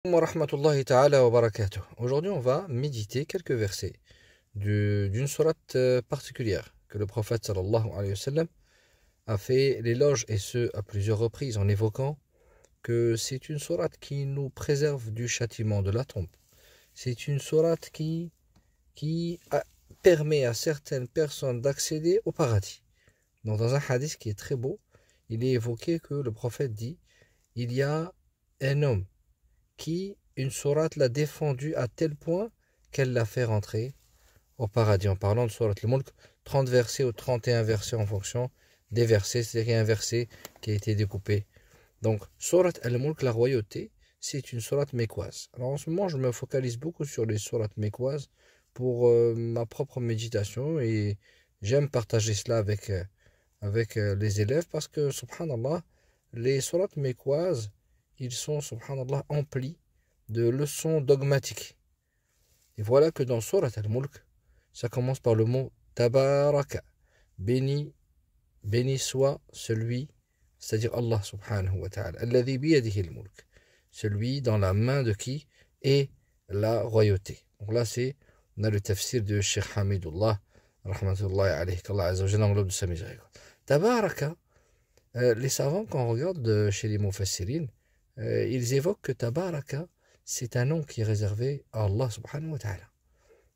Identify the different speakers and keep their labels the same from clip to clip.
Speaker 1: Wa rahmatullahi ta'ala wa barakatuh. Aujourd'hui, on va méditer quelques versets d'une sourate particulière que le prophète sallallahu alayhi wa sallam a fait l'éloge, et ce à plusieurs reprises, en évoquant que c'est une sourate qui nous préserve du châtiment de la tombe. C'est une sourate qui permet à certaines personnes d'accéder au paradis. Donc, dans un hadith qui est très beau, il est évoqué que le prophète dit: il y a un homme qui, une sourate l'a défendu à tel point qu'elle l'a fait rentrer au paradis. En parlant de sourate al-Mulk, 30 versets ou 31 versets en fonction des versets, c'est-à-dire qu'il y a un verset qui a été découpé. Donc, sourate al-Mulk, la royauté, c'est une sourate mécoise. Alors en ce moment, je me focalise beaucoup sur les sourates mécoises pour ma propre méditation, et j'aime partager cela avec les élèves parce que, subhanallah, les sourates mécoises, ils sont, subhanallah, emplis de leçons dogmatiques. Et voilà que dans Surat al-Mulk, ça commence par le mot Tabaraka. Béni, béni soit celui, c'est-à-dire Allah subhanahu wa ta'ala. Alladhi biyadihi al-mulk. Celui dans la main de qui est la royauté. Donc là, on a le tafsir de Cheikh Hamidullah, rahmatullahi alayhi, qu'Allah azza wa jalla englobe de sa miséricorde. Tabaraka, les savants, quand on regarde chez les Mufassirin, ils évoquent que Tabaraka, c'est un nom qui est réservé à Allah subhanahu wa ta'ala.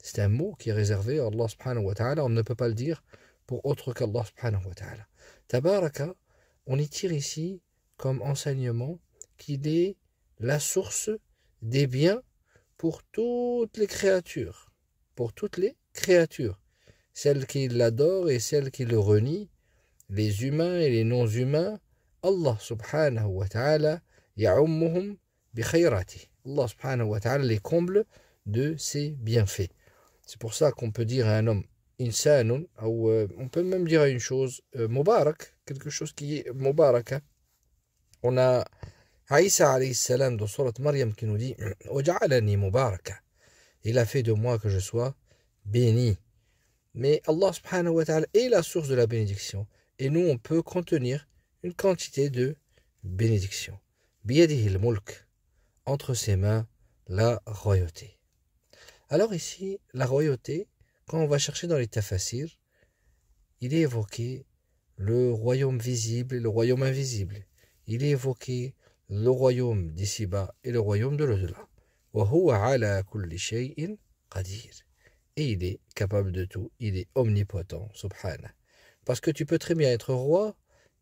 Speaker 1: C'est un mot qui est réservé à Allah subhanahu wa ta'ala. On ne peut pas le dire pour autre qu'Allah subhanahu wa ta'ala. Tabaraka, on y tire ici comme enseignement qu'il est la source des biens pour toutes les créatures. Pour toutes les créatures. Celles qui l'adorent et celles qui le renient, les humains et les non-humains. Allah subhanahu wa ta'ala ya'ummuhum bi khayrati. Allah subhanahu wa ta'ala les comble de ses bienfaits. C'est pour ça qu'on peut dire à un homme insanun, ou on peut même dire à une chose mubarak, quelque chose qui est mubaraka. On a Aïssa alayhi salam dans Surat Maryam qui nous dit: Waja'alani mubaraka. Il a fait de moi que je sois béni. Mais Allah subhanahu wa ta'ala est la source de la bénédiction, et nous on peut contenir une quantité de bénédiction. Biyadihi al-mulk, entre ses mains la royauté. Alors ici, la royauté, quand on va chercher dans les tafassirs, il est évoqué le royaume visible et le royaume invisible. Il est évoqué le royaume d'ici-bas et le royaume de l'au-delà. Wa huwa ala kulli shay'in qadir. Et il est capable de tout, il est omnipotent, subhanah. Parce que tu peux très bien être roi,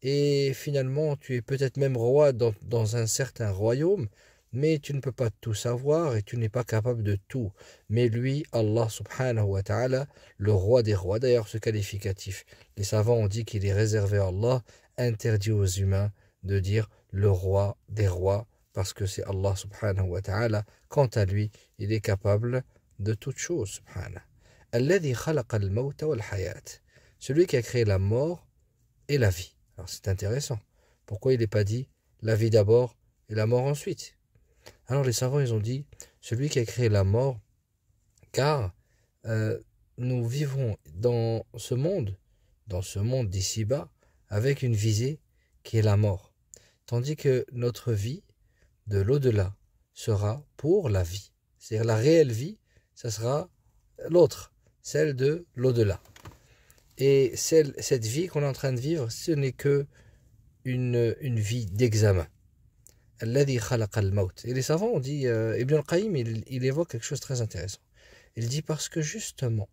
Speaker 1: et finalement tu es peut-être même roi dans un certain royaume, mais tu ne peux pas tout savoir et tu n'es pas capable de tout. Mais lui, Allah subhanahu wa ta'ala, le roi des rois, d'ailleurs ce qualificatif, les savants ont dit qu'il est réservé à Allah, interdit aux humains de dire le roi des rois, parce que c'est Allah subhanahu wa ta'ala, quant à lui, il est capable de toutes choses, subhanahu. Alladhi khalaqa al-mawta wal-hayat. Celui qui a créé la mort et la vie. Alors c'est intéressant. Pourquoi il n'est pas dit la vie d'abord et la mort ensuite? Alors les savants, ils ont dit celui qui a créé la mort, car nous vivons dans ce monde d'ici-bas, avec une visée qui est la mort. Tandis que notre vie de l'au-delà sera pour la vie. C'est-à-dire la réelle vie, ça sera l'autre, celle de l'au-delà. Et cette vie qu'on est en train de vivre, ce n'est que une vie d'examen. Alladhi khalaqa al-maut. Et les savants ont dit, Ibn al-Qayyim, il évoque quelque chose de très intéressant. Il dit parce que justement,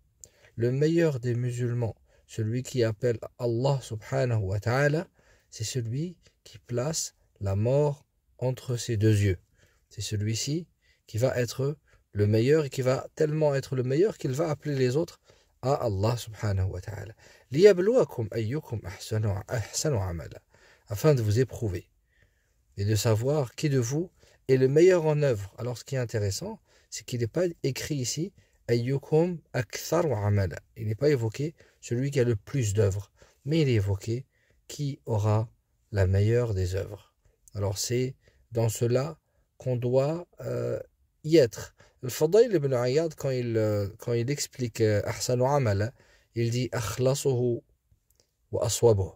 Speaker 1: le meilleur des musulmans, celui qui appelle Allah subhanahu wa ta'ala, c'est celui qui place la mort entre ses deux yeux. C'est celui-ci qui va être le meilleur, et qui va tellement être le meilleur qu'il va appeler les autres à Allah subhanahu wa ta'ala. Liyabluwakum ayyukum ahsanu amala. Afin de vous éprouver et de savoir qui de vous est le meilleur en œuvre. Alors ce qui est intéressant, c'est qu'il n'est pas écrit ici ayyukum aktharu amala. Il n'est pas évoqué celui qui a le plus d'œuvres, mais il est évoqué qui aura la meilleure des œuvres. Alors c'est dans cela qu'on doit y être. Le Fadayl ibn Ayyad, quand il explique ahsanu amala, il dit akhlasuhu wa aswabuhu.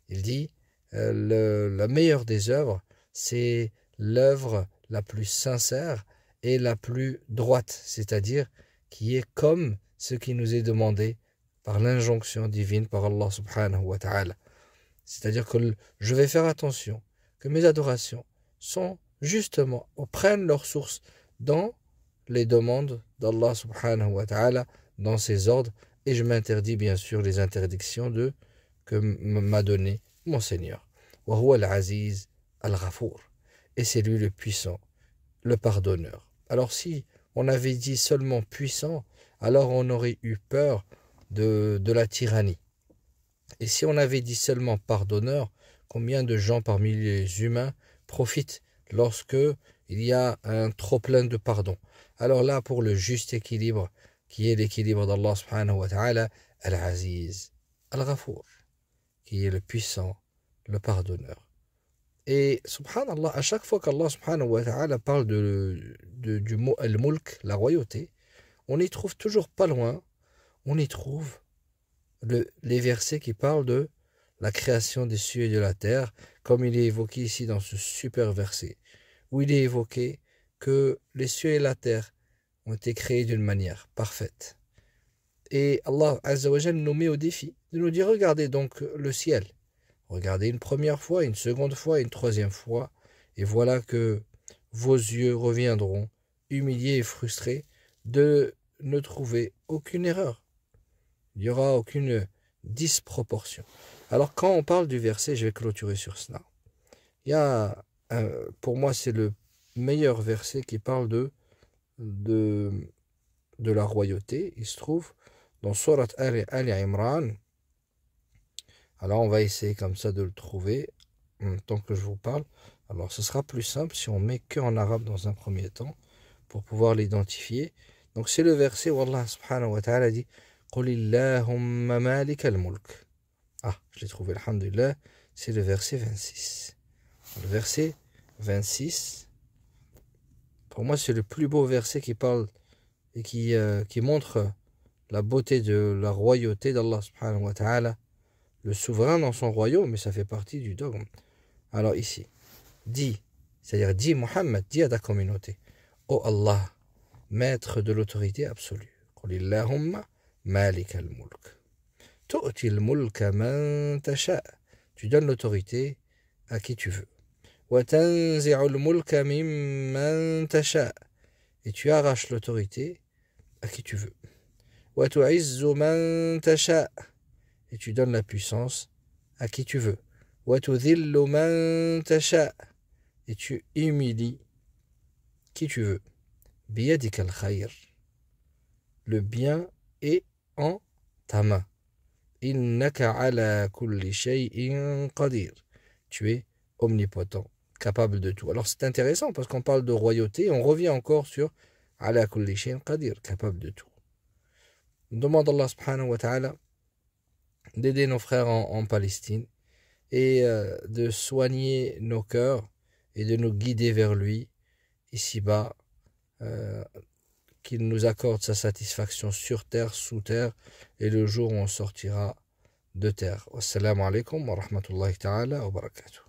Speaker 1: Il dit la meilleure des œuvres, c'est l'œuvre la plus sincère et la plus droite, c'est-à-dire qui est comme ce qui nous est demandé par l'injonction divine par Allah subhanahu wa ta'ala. C'est-à-dire que je vais faire attention que mes adorations sont justement, ou prennent leur source dans les demandes d'Allah subhanahu wa ta'ala, dans ses ordres, et je m'interdis bien sûr les interdictions que m'a donné mon Seigneur. Wa huwa al-aziz al-ghafour. Et c'est lui le puissant, le pardonneur. Alors si on avait dit seulement puissant, alors on aurait eu peur de la tyrannie. Et si on avait dit seulement pardonneur, combien de gens parmi les humains profitent lorsque il y a un trop-plein de pardon? Alors là, pour le juste équilibre, qui est l'équilibre d'Allah subhanahu wa ta'ala, Al-Aziz, Al-Ghafour, qui est le puissant, le pardonneur. Et subhanallah, à chaque fois qu'Allah subhanahu wa ta'ala parle du mot Al-Mulk, la royauté, on y trouve toujours pas loin, on y trouve les versets qui parlent de la création des cieux et de la terre, comme il est évoqué ici dans ce super verset, où il est évoqué que les cieux et la terre ont été créés d'une manière parfaite. Et Allah Azza wa Jalla nous met au défi de nous dire, regardez donc le ciel. Regardez une première fois, une seconde fois, une troisième fois, et voilà que vos yeux reviendront, humiliés et frustrés, de ne trouver aucune erreur. Il n'y aura aucune disproportion. Alors quand on parle du verset, je vais clôturer sur cela. Il y a, pour moi, c'est le meilleur verset qui parle de la royauté. Il se trouve dans Surat Ali Imran. Alors on va essayer comme ça de le trouver en même temps que je vous parle. Alors ce sera plus simple si on met que en arabe dans un premier temps pour pouvoir l'identifier. Donc c'est le verset où Allah subhanahu wa ta'ala dit قُلِ اللَّهُمَّ مَالِكَ الْمُلْكِ. Ah, je l'ai trouvé, alhamdulillah, c'est le verset 26. Le verset 26, pour moi c'est le plus beau verset qui parle et qui montre la beauté de la royauté d'Allah subhanahu wa ta'ala, le souverain dans son royaume, mais ça fait partie du dogme. Alors ici, dis, c'est-à-dire dis Muhammad, dis à ta communauté, ô Allah, maître de l'autorité absolue, قُلِ اللَّهُمَّ مَالِكَ الْمُلْكِ تُؤْتِي الْمُلْكَ مَنْ تَشَاءُ. Tu donnes l'autorité à qui tu veux. وَتَنْزِعُ الْمُلْكَ مِمَّنْ تَشَاءُ. Et tu arraches l'autorité à qui tu veux. وَتُعِزُّ مَنْ تَشَاءُ. Et tu donnes la puissance à qui tu veux. وَتُذِلُّ مَنْ تَشَاءُ. Et tu humilies qui tu veux. بِيَدِكَ الْخَيْرُ. Le bien est en ta main. Innaka ala kulli shay'in qadir. Tu es omnipotent, capable de tout. Alors c'est intéressant parce qu'on parle de royauté, on revient encore sur ala kulli shay'in qadir, capable de tout. On demande à Allah subhanahu wa ta'ala d'aider nos frères en Palestine et de soigner nos cœurs et de nous guider vers lui ici-bas, qu'il nous accorde sa satisfaction sur terre, sous terre, et le jour où on sortira de terre. Wassalamu alaikum wa rahmatullahi ta'ala wa barakatuh.